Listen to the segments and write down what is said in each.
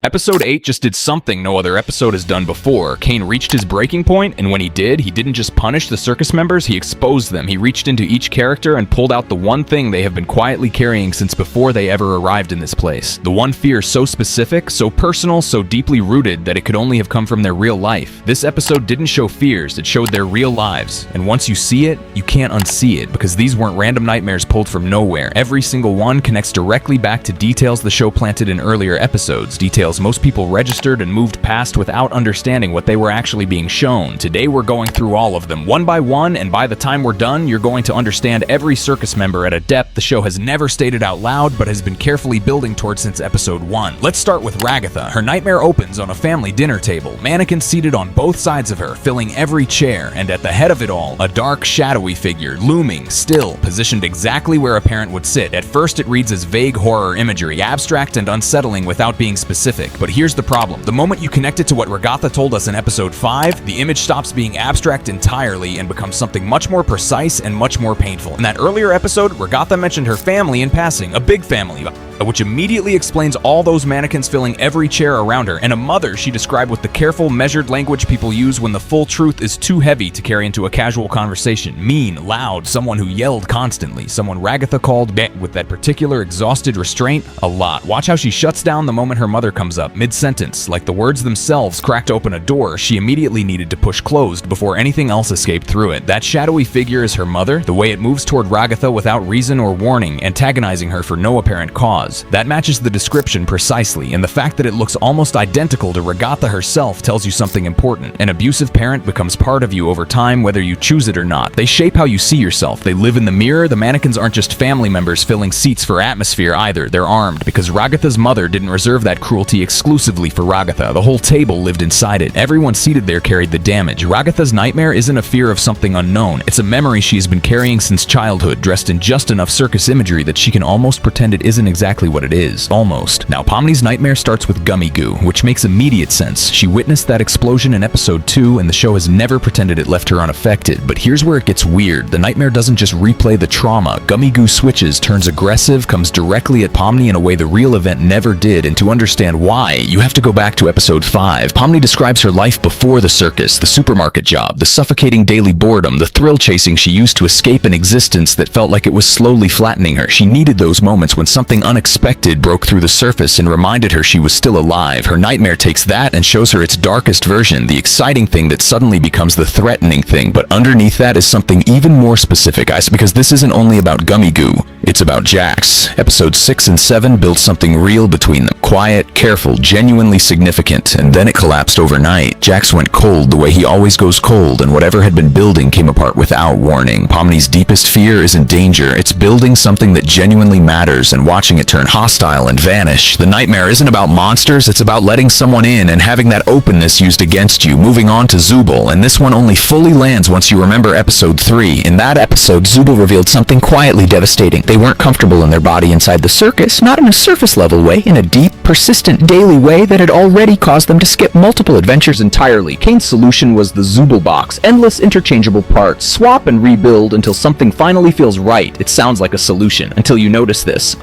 Episode 8 just did something no other episode has done before. Kane reached his breaking point, and when he did, he didn't just punish the circus members, he exposed them. He reached into each character and pulled out the one thing they have been quietly carrying since before they ever arrived in this place. The one fear so specific, so personal, so deeply rooted that it could only have come from their real life. This episode didn't show fears, it showed their real lives. And once you see it, you can't unsee it, because these weren't random nightmares pulled from nowhere. Every single one connects directly back to details the show planted in earlier episodes, details most people registered and moved past without understanding what they were actually being shown. Today we're going through all of them, one by one, and by the time we're done, you're going to understand every circus member at a depth the show has never stated out loud, but has been carefully building towards since episode 1. Let's start with Ragatha. Her nightmare opens on a family dinner table, mannequins seated on both sides of her, filling every chair, and at the head of it all, a dark, shadowy figure, looming, still, positioned exactly where a parent would sit. At first it reads as vague horror imagery, abstract and unsettling without being specific, but here's the problem. The moment you connect it to what Ragatha told us in episode 5, the image stops being abstract entirely and becomes something much more precise and much more painful. In that earlier episode, Ragatha mentioned her family in passing, a big family, which immediately explains all those mannequins filling every chair around her, and a mother she described with the careful, measured language people use when the full truth is too heavy to carry into a casual conversation. Mean, loud, someone who yelled constantly, someone Ragatha called with that particular exhausted restraint a lot. Watch how she shuts down the moment her mother comes up, mid-sentence, like the words themselves cracked open a door she immediately needed to push closed before anything else escaped through it. That shadowy figure is her mother, the way it moves toward Ragatha without reason or warning, antagonizing her for no apparent cause. That matches the description precisely, and the fact that it looks almost identical to Ragatha herself tells you something important. An abusive parent becomes part of you over time, whether you choose it or not. They shape how you see yourself. They live in the mirror. The mannequins aren't just family members filling seats for atmosphere either. They're armed, because Ragatha's mother didn't reserve that cruelty exclusively for Ragatha. The whole table lived inside it. Everyone seated there carried the damage. Ragatha's nightmare isn't a fear of something unknown. It's a memory she has been carrying since childhood, dressed in just enough circus imagery that she can almost pretend it isn't exactly what it is. Almost. Now, Pomni's nightmare starts with gummy goo, which makes immediate sense. She witnessed that explosion in episode 2, and the show has never pretended it left her unaffected. But here's where it gets weird. The nightmare doesn't just replay the trauma. Gummy goo switches, turns aggressive, comes directly at Pomni in a way the real event never did, and to understand why, you have to go back to episode 5. Pomni describes her life before the circus, the supermarket job, the suffocating daily boredom, the thrill chasing she used to escape an existence that felt like it was slowly flattening her. She needed those moments when something unexpected broke through the surface and reminded her she was still alive. Her nightmare takes that and shows her its darkest version, the exciting thing that suddenly becomes the threatening thing. But underneath that is something even more specific, guys, because this isn't only about gummy goo. It's about Jax. Episodes 6 and 7 built something real between them. Quiet, careful, genuinely significant, and then it collapsed overnight. Jax went cold the way he always goes cold, and whatever had been building came apart without warning. Pomni's deepest fear isn't danger. It's building something that genuinely matters and watching it turn hostile and vanish. The nightmare isn't about monsters, it's about letting someone in and having that openness used against you. Moving on to Zubul, and this one only fully lands once you remember episode 3. In that episode, Zubul revealed something quietly devastating. They weren't comfortable in their body inside the circus, not in a surface level way, in a deep, persistent daily way that had already caused them to skip multiple adventures entirely. Kane's solution was the Zubul box, endless interchangeable parts, swap and rebuild until something finally feels right. It sounds like a solution until you notice this.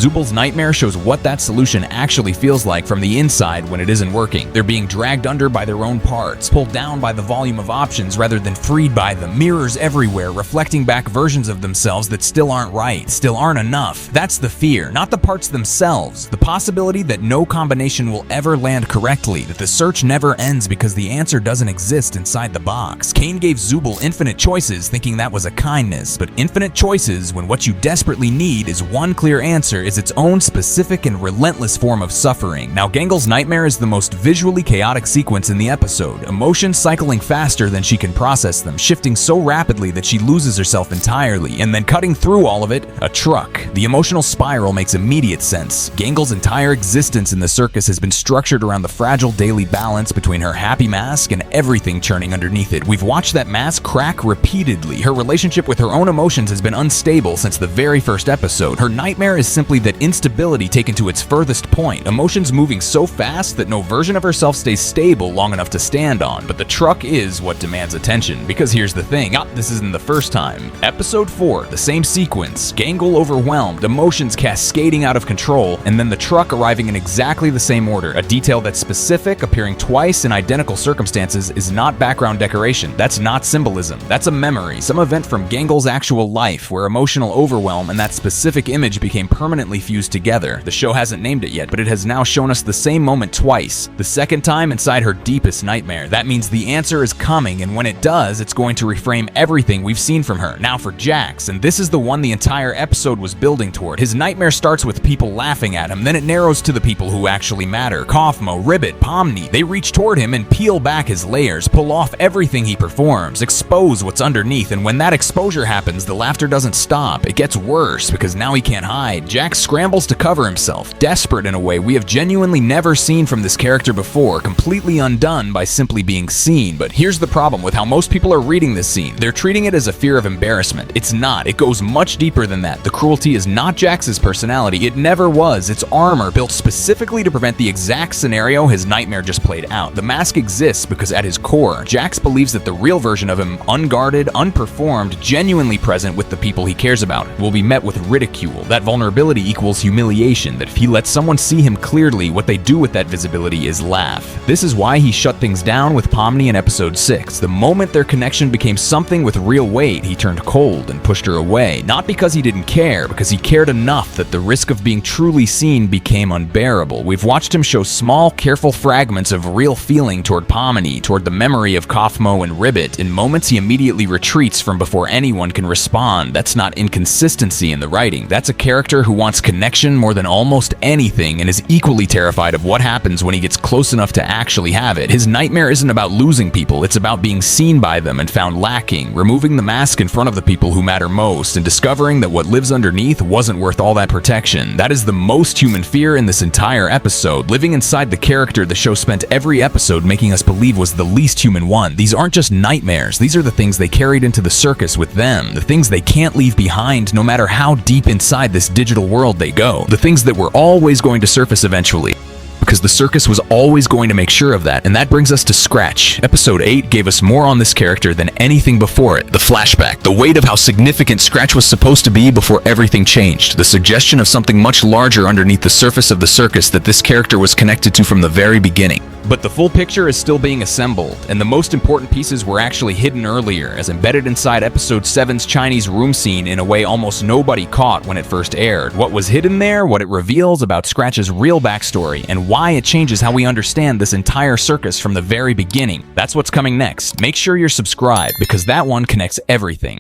Zubul's nightmare shows what that solution actually feels like from the inside when it isn't working. They're being dragged under by their own parts, pulled down by the volume of options rather than freed by them. Mirrors everywhere, reflecting back versions of themselves that still aren't right, still aren't enough. That's the fear, not the parts themselves. The possibility that no combination will ever land correctly, that the search never ends because the answer doesn't exist inside the box. Kane gave Zubul infinite choices thinking that was a kindness, but infinite choices when what you desperately need is one clear answer is its own specific and relentless form of suffering. Now, Gangel's nightmare is the most visually chaotic sequence in the episode, emotions cycling faster than she can process them, shifting so rapidly that she loses herself entirely, and then cutting through all of it, a truck. The emotional spiral makes immediate sense. Gangel's entire existence in the circus has been structured around the fragile daily balance between her happy mask and everything churning underneath it. We've watched that mask crack repeatedly. Her relationship with her own emotions has been unstable since the very first episode. Her nightmare is simply that instability taken to its furthest point, emotions moving so fast that no version of herself stays stable long enough to stand on. But the truck is what demands attention, because here's the thing, this isn't the first time. Episode 4, the same sequence, Gangle overwhelmed, emotions cascading out of control, and then the truck arriving in exactly the same order. A detail that's specific, appearing twice in identical circumstances, is not background decoration. That's not symbolism. That's a memory, some event from Gangle's actual life, where emotional overwhelm and that specific image became permanently fused together. The show hasn't named it yet, but it has now shown us the same moment twice. The second time inside her deepest nightmare. That means the answer is coming, and when it does, it's going to reframe everything we've seen from her. Now for Jax, and this is the one the entire episode was building toward. His nightmare starts with people laughing at him, then it narrows to the people who actually matter. Kaufmo, Ribbit, Pomni, they reach toward him and peel back his layers, pull off everything he performs, expose what's underneath, and when that exposure happens, the laughter doesn't stop. It gets worse, because now he can't hide. Jax scrambles to cover himself, desperate in a way we have genuinely never seen from this character before, completely undone by simply being seen. But here's the problem with how most people are reading this scene. They're treating it as a fear of embarrassment. It's not. It goes much deeper than that. The cruelty is not Jax's personality. It never was. It's armor built specifically to prevent the exact scenario his nightmare just played out. The mask exists because at his core, Jax believes that the real version of him, unguarded, unperformed, genuinely present with the people he cares about, will be met with ridicule. That vulnerability equals humiliation, that if he lets someone see him clearly, what they do with that visibility is laugh. This is why he shut things down with Pomni in episode 6. The moment their connection became something with real weight, he turned cold and pushed her away. Not because he didn't care, because he cared enough that the risk of being truly seen became unbearable. We've watched him show small, careful fragments of real feeling toward Pomni, toward the memory of Kaufmo and Ribbit. In moments he immediately retreats from before anyone can respond. That's not inconsistency in the writing. That's a character who wants connection more than almost anything and is equally terrified of what happens when he gets close enough to actually have it. His nightmare isn't about losing people, it's about being seen by them and found lacking, removing the mask in front of the people who matter most, and discovering that what lives underneath wasn't worth all that protection. That is the most human fear in this entire episode, living inside the character the show spent every episode making us believe was the least human one. These aren't just nightmares, these are the things they carried into the circus with them, the things they can't leave behind no matter how deep inside this digital world they go, the things that were always going to surface eventually. Because the circus was always going to make sure of that, and that brings us to Scratch. Episode 8 gave us more on this character than anything before it. The flashback, the weight of how significant Scratch was supposed to be before everything changed, the suggestion of something much larger underneath the surface of the circus that this character was connected to from the very beginning. But the full picture is still being assembled, and the most important pieces were actually hidden earlier, as embedded inside Episode 7's Chinese room scene in a way almost nobody caught when it first aired. What was hidden there, what it reveals about Scratch's real backstory, and why it changes how we understand this entire circus from the very beginning. That's what's coming next. Make sure you're subscribed, because that one connects everything.